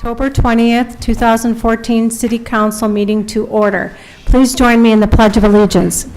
October 20th, 2014 City Council meeting to order. Please join me in the Pledge of Allegiance.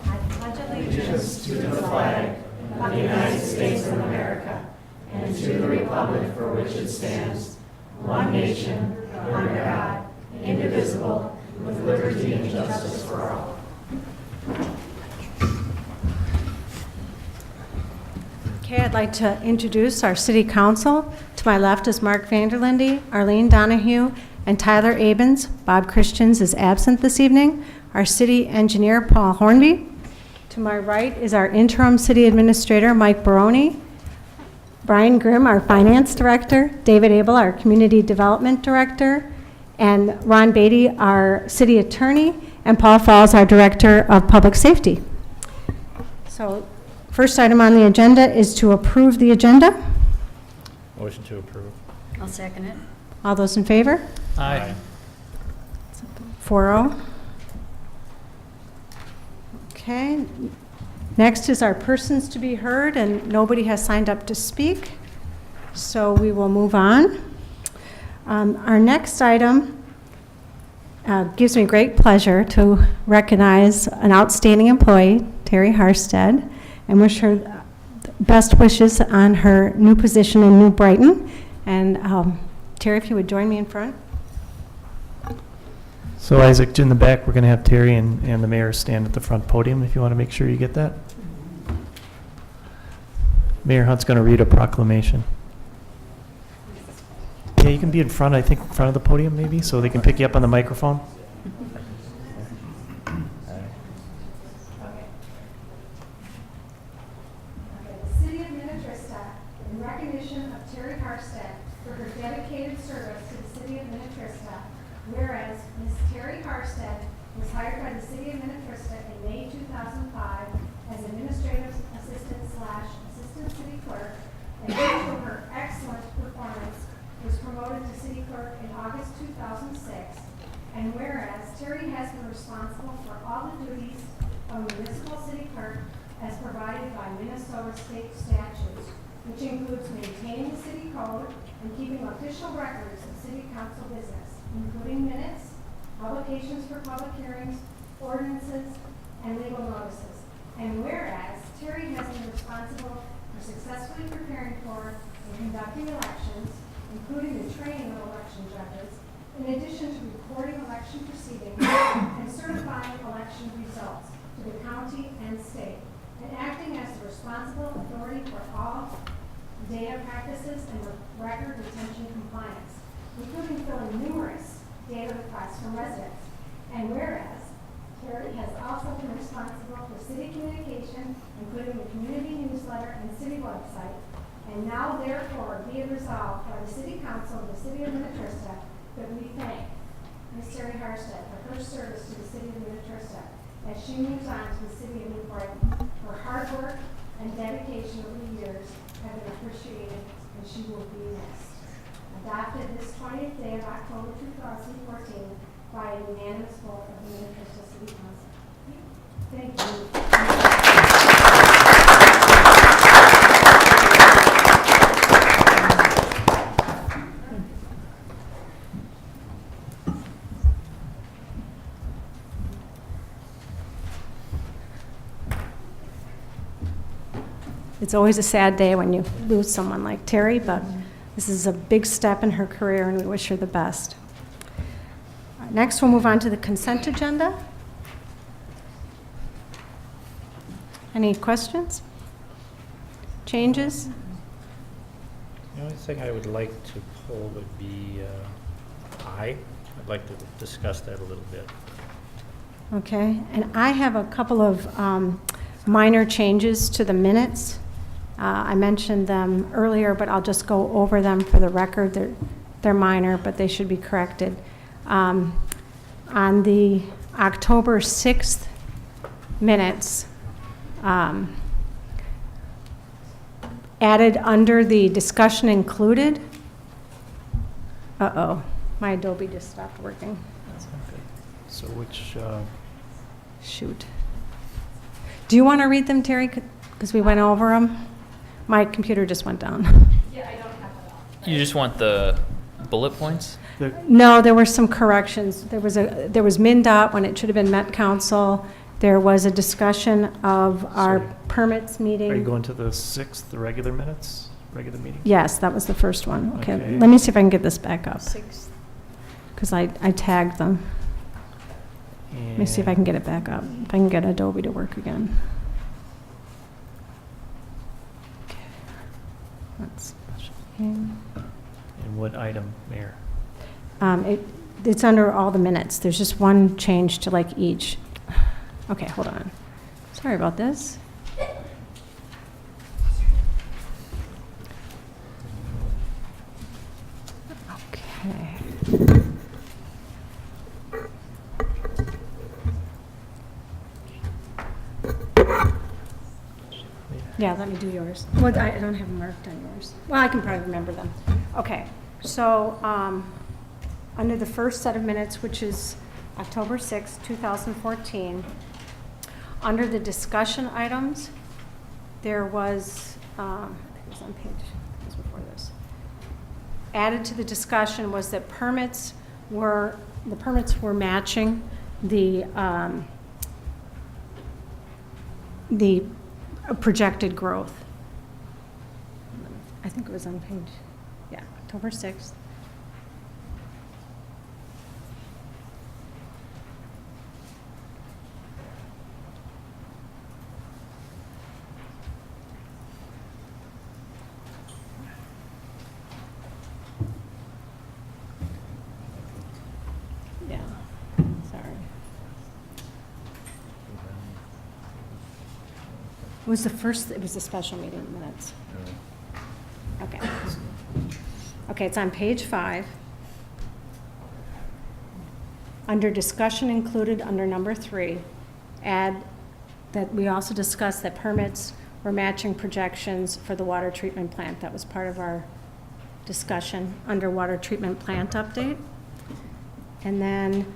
I pledge allegiance to the flag of the United States of America and to the republic for which it stands, one nation, under God, indivisible, with liberty and justice for all. Okay, I'd like to introduce our City Council. To my left is Mark Vanderlinde, Arlene Donahue, and Tyler Abens. Bob Christians is absent this evening. Our City Engineer, Paul Hornby. To my right is our Interim City Administrator, Mike Baroni. Brian Grimm, our Finance Director. David Abel, our Community Development Director. And Ron Beatty, our City Attorney. And Paul Falls, our Director of Public Safety. So, first item on the agenda is to approve the agenda. Motion to approve. I'll second it. All those in favor? Aye. 4-0. Okay. Next is our persons to be heard, and nobody has signed up to speak, so we will move on. Our next item gives me great pleasure to recognize an outstanding employee, Terry Harstead, and wish her best wishes on her new position in New Brighton. And Terry, if you would join me in front. So Isaac, in the back, we're going to have Terry and the mayor stand at the front podium if you want to make sure you get that. Mayor Hunt's going to read a proclamation. Yeah, you can be in front, I think, in front of the podium maybe, so they can pick you up on the microphone. The City of Minnetrista, in recognition of Terry Harstead for her dedicated service to the City of Minnetrista, whereas Ms. Terry Harstead was hired by the City of Minnetrista in May 2005 as Administrative Assistant/Assistant City Clerk, and due to her excellent performance, was promoted to City Clerk in August 2006, and whereas Terry has been responsible for all the duties of municipal city clerk as provided by Minnesota state statutes, which includes maintaining the city code and keeping official records of city council business, including minutes, publications for public hearings, ordinances, and legal notices. And whereas Terry has been responsible for successfully preparing for and conducting elections, including the training of election judges, in addition to recording election proceedings and certifying election results to the county and state, and acting as the responsible authority for all data practices and record retention compliance, including filling numerous data requests from residents. And whereas Terry has also been responsible for city communication, including the community newsletter and city website, and now therefore be it resolved by the City Council of the City of Minnetrista that we thank Ms. Terry Harstead for her service to the City of Minnetrista as she moves on to the City of New Brighton. Her hard work and dedication over the years have been appreciated, and she will be missed. Adopted this 20th day of October 2014 by a unanimous vote of the Minnetrista City Council. Thank you. It's always a sad day when you lose someone like Terry, but this is a big step in her career, and we wish her the best. Next, we'll move on to the consent agenda. Any questions? Changes? The only thing I would like to pull would be I. I'd like to discuss that a little bit. Okay, and I have a couple of minor changes to the minutes. I mentioned them earlier, but I'll just go over them for the record. They're minor, but they should be corrected. On the October 6th minutes, added under the discussion included. My Adobe just stopped working. That's not good. So which, Shoot. Do you want to read them, Terry? Because we went over them. My computer just went down. Yeah, I don't have it all. You just want the bullet points? No, there were some corrections. There was MnDOT when it should have been Met Council. There was a discussion of our Sorry. permits meeting. Are you going to the 6th, the regular minutes, regular meeting? Yes, that was the first one. Okay, Okay. let me see if I can get this back up. Because I tagged them. Let me see if I can get it back up. If I can get Adobe to work again. Okay. That's special meeting. And what item, Mayor? It's under all the minutes. There's just one change to like each. Okay, hold on. Sorry about this. Okay. Yeah, let me do yours. Well, I don't have them marked on yours. Well, I can probably remember them. Okay, so, under the first set of minutes, which is October 6, 2014, under the discussion items, there was, I think it was on page, it was before this. Added to the discussion was that the permits were matching the projected growth. I think it was on page, yeah, October 6th. Yeah, sorry. It was the special meeting minutes. Okay. Okay, it's on page 5. Under discussion included under number 3, add that we also discussed that permits were matching projections for the water treatment plant. That was part of our discussion under water treatment plant update. And then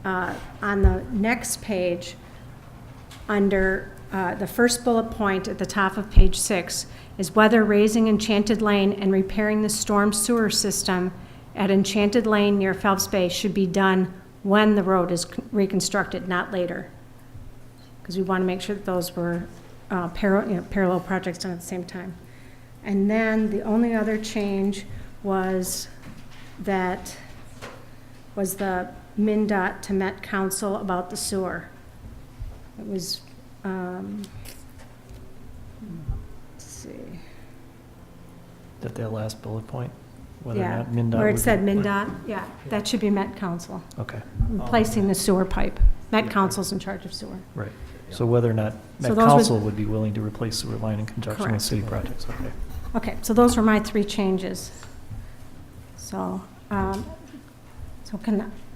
on the next page, under the first bullet point at the top of page 6 is whether raising Enchanted Lane and repairing the storm sewer system at Enchanted Lane near Phelps Bay should be done when the road is reconstructed, not later. Because we want to make sure that those were parallel projects done at the same time. And then the only other change was the MnDOT to Met Council about the sewer. It was, let's see. That last bullet point? Whether or Yeah, not MnDOT where it would said be- MnDOT, yeah, that should be Met Council, Okay, replacing the sewer pipe. Met Council's in charge of sewer. right. So whether or not So Met those would- Council would be willing to replace sewer line in conjunction with Correct. city projects, okay. Okay, so those were my 3 changes. So,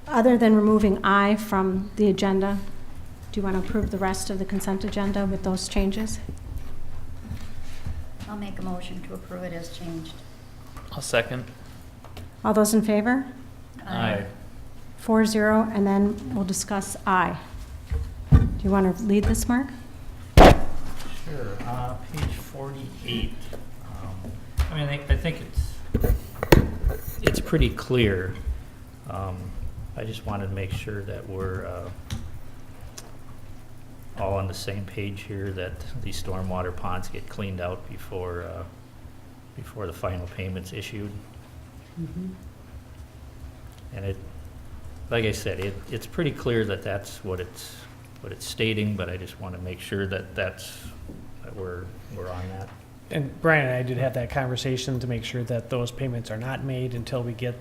other than removing I from the agenda, do you want to approve the rest of the consent agenda with those changes? I'll make a motion to approve it as changed. I'll second. All those in favor? Aye. 4-0, and then we'll discuss I. Do you want to lead this, Mark? Sure, page 48. I mean, I think it's pretty clear. I just wanted to make sure that we're all on the same page here, that these stormwater ponds get cleaned out before the final payment's issued. And it, like I said, it's pretty clear that that's what it's stating, but I just want to make sure that that we're on that. And Brian and I did have that conversation to make sure that those payments are not made until we get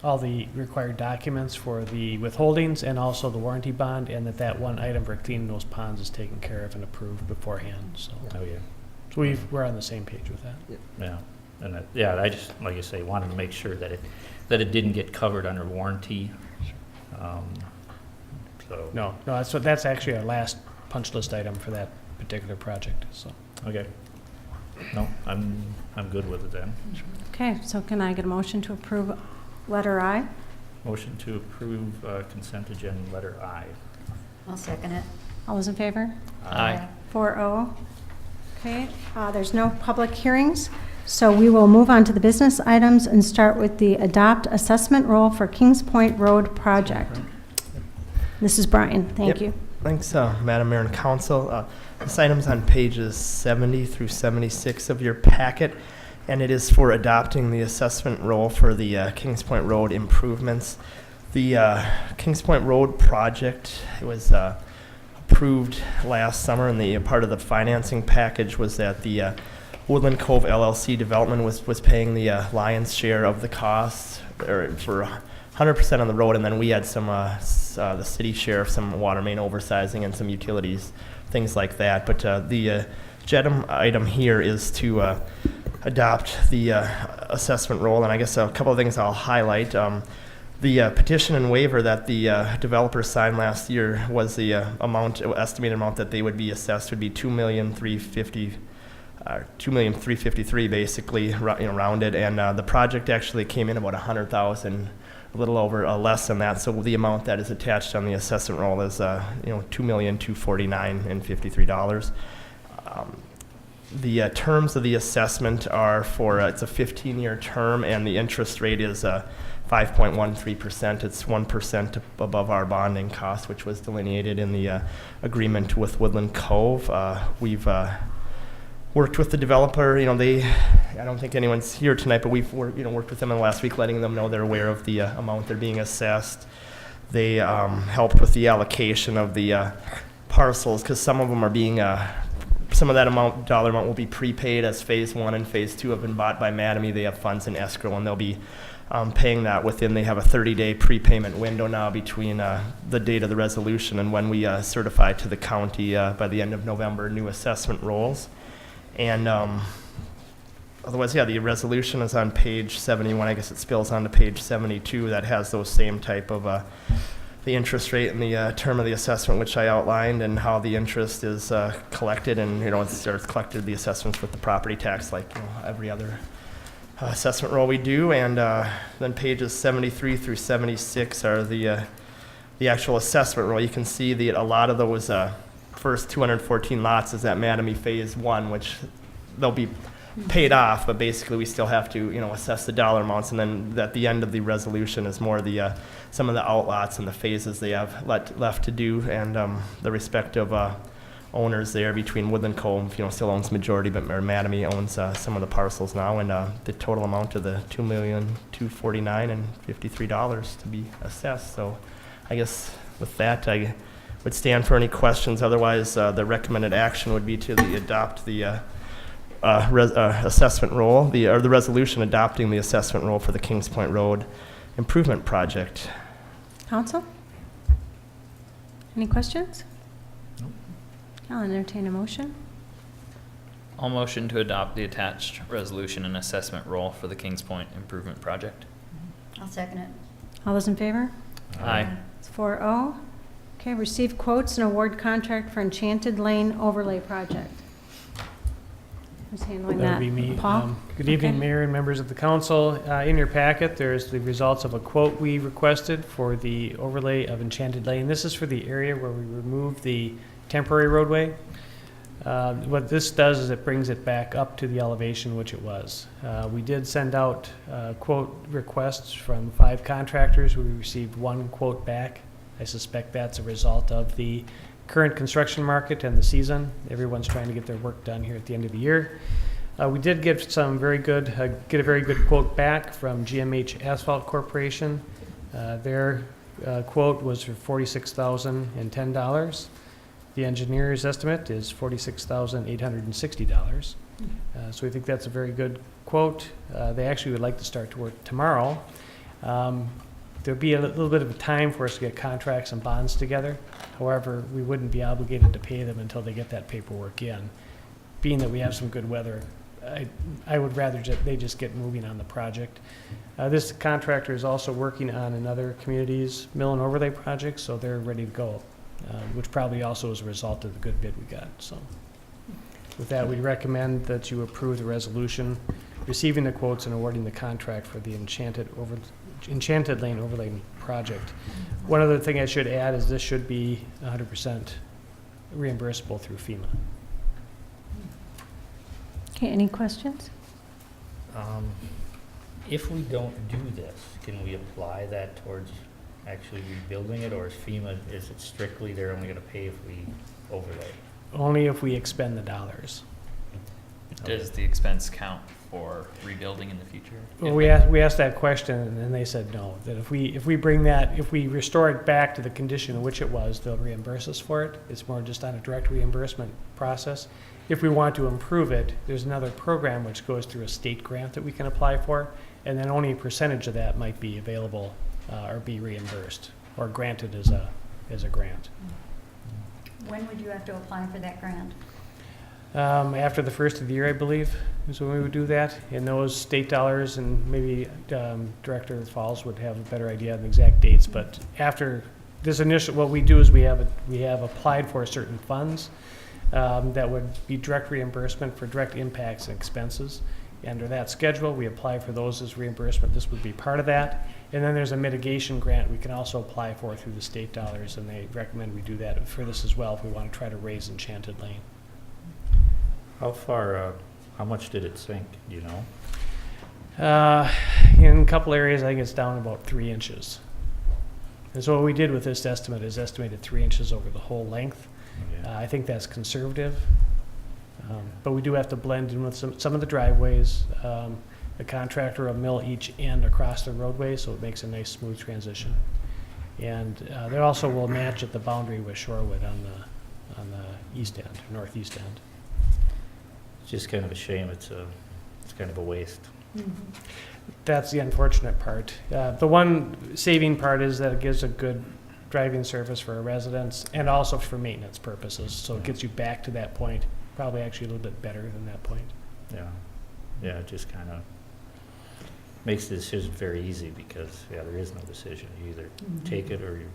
all the required documents for the withholdings and also the warranty bond, and that one item for cleaning those ponds is taken care of and approved beforehand, so. Oh, yeah. So we're on the same page with that. Yeah, and I just, like I say, wanted to make sure that it didn't get covered under warranty. So. No, that's actually our last punch list item for that particular project, so. Okay. No, I'm good with it then. Okay, so can I get a motion to approve letter I? Motion to approve consent agenda letter I. I'll second it. All those in favor? Aye. 4-0. Okay, there's no public hearings, So we will move on to the business items and start with the adopt assessment roll for Kings Point Road project. This is Brian. Thank Yep. you. Thanks, Madam Mayor and Council. This item's on pages 70 through 76 of your packet, and it is for adopting the assessment roll for the Kings Point Road improvements. The Kings Point Road project, it was approved last summer, and the part of the financing package was that the Woodland Cove LLC development was paying the lion's share of the costs for 100% on the road, and then we had some the city share of some water main oversizing and some utilities, things like that. But the agenda item here is to adopt the assessment roll, and I guess a couple of things I'll highlight. The petition and waiver that the developer signed last year was the estimated amount that they would be assessed would be $2,353,000 basically, rounded, and the project actually came in about $100,000, a little over less than that. So the amount that is attached on the assessment roll is $2,249,053. The terms of the assessment are for it's a 15-year term, and the interest rate is 5.13%. It's 1% above our bonding cost, which was delineated in the agreement with Woodland Cove. We've worked with the developer. I don't think anyone's here tonight, but we've worked with them in the last week, letting them know they're aware of the amount they're being assessed. They helped with the allocation of the parcels, because some of them are being some of that dollar amount will be prepaid as phase 1 and phase 2 have been bought by Mattamy. They have funds in escrow, and they'll be paying that within. They have a 30-day prepayment window now between the date of the resolution and when we certify to the county by the end of November new assessment rolls. And otherwise, the resolution is on page 71. I guess it spills onto page 72. That has those same type of the interest rate and the term of the assessment, which I outlined, and how the interest is collected. And it's collected the assessments with the property tax, like every other assessment roll we do. And then pages 73 through 76 are the actual assessment roll. You can see that a lot of those first 214 lots is at Mattamy Phase 1, which they'll be paid off, but basically we still have to assess the dollar amounts. And then at the end of the resolution is more the some of the outlots and the phases they have left to do, and the respective owners there between Woodland Cove, still owns majority, but Mattamy owns some of the parcels now, and the total amount of the $2,249,053 to be assessed. So I guess with that, I would stand for any questions. Otherwise, the recommended action would be to adopt the assessment roll, the resolution adopting the assessment roll for the Kings Point Road improvement project. Council? Any questions? I'll entertain a motion. I'll motion to adopt the attached resolution and assessment roll for the Kings Point improvement project. I'll second it. All those in favor? Aye. It's 4-0. Okay, receive quotes and award contract for Enchanted Lane Overlay Project. Who's handling That that? would be me. Paul? Good evening, Okay. Mayor and members of the council. In your packet, there's the results of a quote we requested for the overlay of Enchanted Lane. This is for the area where we remove the temporary roadway. What this does is it brings it back up to the elevation which it was. We did send out quote requests from 5 contractors. We received 1 quote back. I suspect that's a result of the current construction market and the season. Everyone's trying to get their work done here at the end of the year. We did get a very good quote back from GMH Asphalt Corporation. Their quote was for $46,010. The engineer's estimate is $46,860. So we think that's a very good quote. They actually would like to start to work tomorrow. There'll be a little bit of a time for us to get contracts and bonds together. However, we wouldn't be obligated to pay them until they get that paperwork in. Being that we have some good weather, I would rather they just get moving on the project. This contractor is also working on another community's mill and overlay project, so they're ready to go, which probably also is a result of the good bid we got. So with that, we recommend that you approve the resolution receiving the quotes and awarding the contract for the Enchanted Lane Overlay Project. One other thing I should add is this should be 100% reimbursable through FEMA. Okay, any questions? If we don't do this, can we apply that towards actually rebuilding it, or is FEMA, is it strictly they're only gonna pay if we overlay? Only if we expend the dollars. Does the expense count for rebuilding in the future? Well, we asked that question, and they said no, that if we bring that, if we restore it back to the condition in which it was, they'll reimburse us for it. It's more just on a direct reimbursement process. If we want to improve it, there's another program which goes through a state grant that we can apply for, and then only a percentage of that might be available or be reimbursed or granted as a grant. When would you have to apply for that grant? After the first of the year, I believe, is when we would do that. And those state dollars, and maybe Director Falls would have a better idea of the exact dates. But after this initial, what we do is we have applied for certain funds that would be direct reimbursement for direct impacts and expenses. Under that schedule, we apply for those as reimbursement. This would be part of that. And then there's a mitigation grant we can also apply for through the state dollars, and they recommend we do that for this as well if we want to try to raise Enchanted Lane. How much did it sink, do you know? In a couple areas, I think it's down about 3 inches. And so what we did with this estimate is estimated 3 inches over the whole length. Yeah. I think that's conservative. But we do have to blend in with some of the driveways. The contractor will mill each end across the roadway, so it makes a nice smooth transition. And they also will match at the boundary with Shorewood on the east end, northeast end. It's just kind of a shame, it's kind of a waste. That's the unfortunate part. The one saving part is that it gives a good driving service for our residents and also for maintenance purposes. So it gets you back to that point, probably actually a little bit better than that point. Yeah, it just kind of makes the decision very easy because, there is no decision. You either take it or you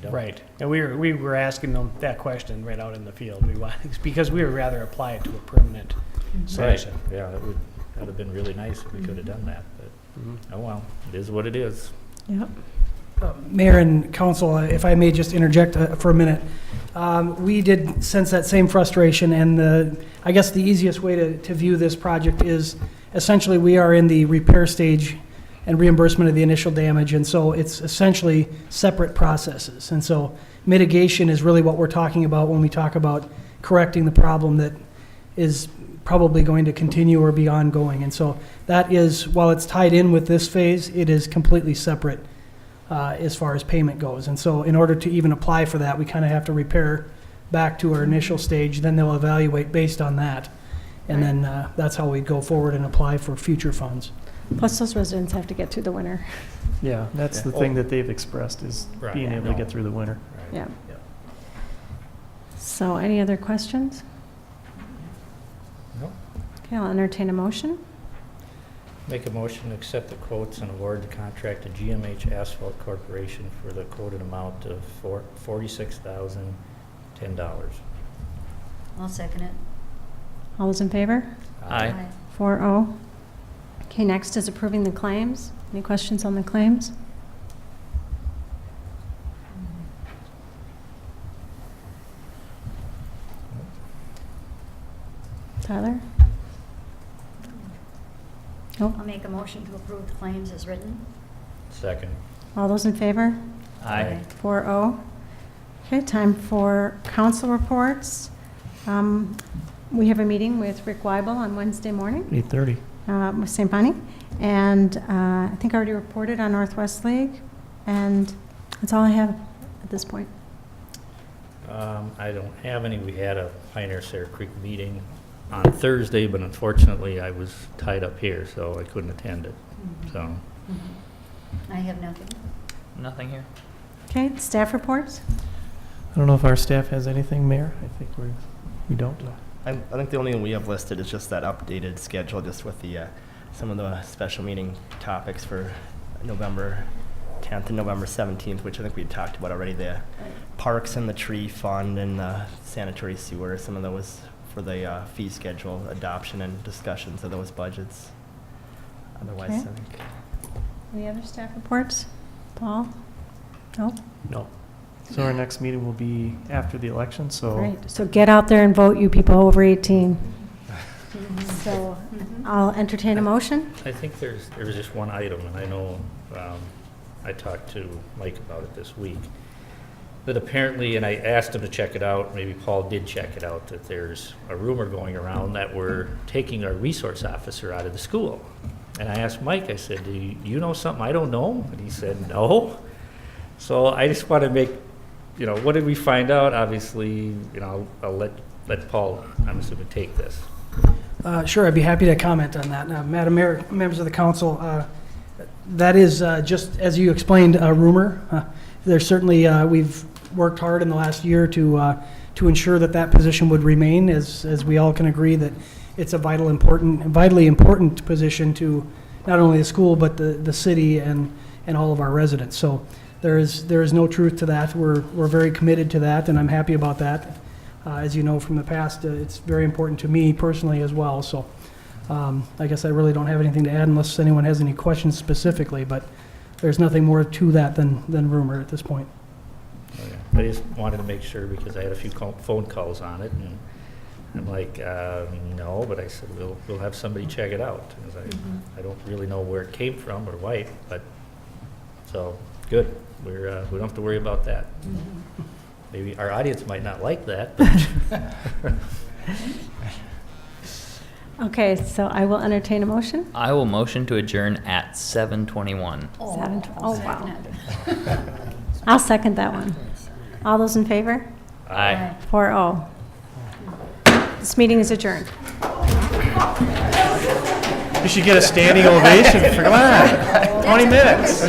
don't. Right. And we were asking them that question right out in the field. We want, because we would rather apply it to a permanent Right, solution. yeah, that would have been really nice if we could have done that, but, oh well, it is what it is. Yep. Mayor and council, if I may just interject for a minute. We did sense that same frustration, and I guess the easiest way to view this project is essentially we are in the repair stage and reimbursement of the initial damage, and so it's essentially separate processes. And so mitigation is really what we're talking about when we talk about correcting the problem that is probably going to continue or be ongoing. And so that is, while it's tied in with this phase, it is completely separate as far as payment goes. And so in order to even apply for that, we kind of have to repair back to our initial stage, then they'll evaluate based on that. And then that's how we go forward and apply for future funds. Plus, those residents have to get through the winter. Yeah, that's the thing that they've expressed is Right. being able to get through the winter. Right. Yeah. Yeah. So any other questions? No. Okay, I'll entertain a motion. Make a motion to accept the quotes and award the contract to GMH Asphalt Corporation for the quoted amount of $46,010. I'll second it. All those in favor? Aye. 4-0. Okay, next is approving the claims. Any questions on the claims? Tyler? Nope. I'll make a motion to approve the claims as written. Second. All those in favor? Aye. 4-0. Okay, time for council reports. We have a meeting with Rick Weibel on Wednesday morning 8:30. with St. Bonnie, and I think I already reported on Northwest League, and that's all I have at this point. I don't have any. We had a Pioneer Sarah Creek meeting on Thursday, but unfortunately I was tied up here, so I couldn't attend it. So, I have nothing. Nothing here. Okay, staff reports? I don't know if our staff has anything, Mayor. I think we don't. I think the only thing we have listed is just that updated schedule, just with the some of the special meeting topics for November 10th and November 17th, which I think we had talked about already. The parks and the tree fund and the sanitary sewer, some of those for the fee schedule adoption and discussions of those budgets. Otherwise, Okay. I think. Any other staff reports? Paul? No? No. So our next meeting will be after the election, so Great. So get out there and vote, you people over 18. So I'll entertain a motion. I think there was just one item, and I know I talked to Mike about it this week, that apparently, and I asked him to check it out, maybe Paul did check it out, that there's a rumor going around that we're taking our resource officer out of the school. And I asked Mike, I said, do you know something I don't know? And he said, no. So I just want to make, what did we find out? Obviously, I'll let Paul, I'm assuming, take this. Sure, I'd be happy to comment on that. Madam Mayor, members of the council, that is just, as you explained, a rumor. There's certainly, we've worked hard in the last year to ensure that position would remain, as we all can agree that it's a vitally important position to not only the school, but the city and all of our residents. So there is no truth to that. We're very committed to that, and I'm happy about that. As you know from the past, it's very important to me personally as well. So I guess I really don't have anything to add unless anyone has any questions specifically, but there's nothing more to that than rumor at this point. Okay. I just wanted to make sure because I had a few phone calls on it, and I'm like, no, but I said, we'll have somebody check it out. Because I don't really know where it came from or why, but, so, good. We don't have to worry about that. Maybe our audience might not like that, but. Okay, so I will entertain a motion. I will motion to adjourn at 7:21. Oh, wow. I'll second that one. All those in favor? Aye. 4-0. This meeting is adjourned. You should get a standing ovation. Come on, 20 minutes.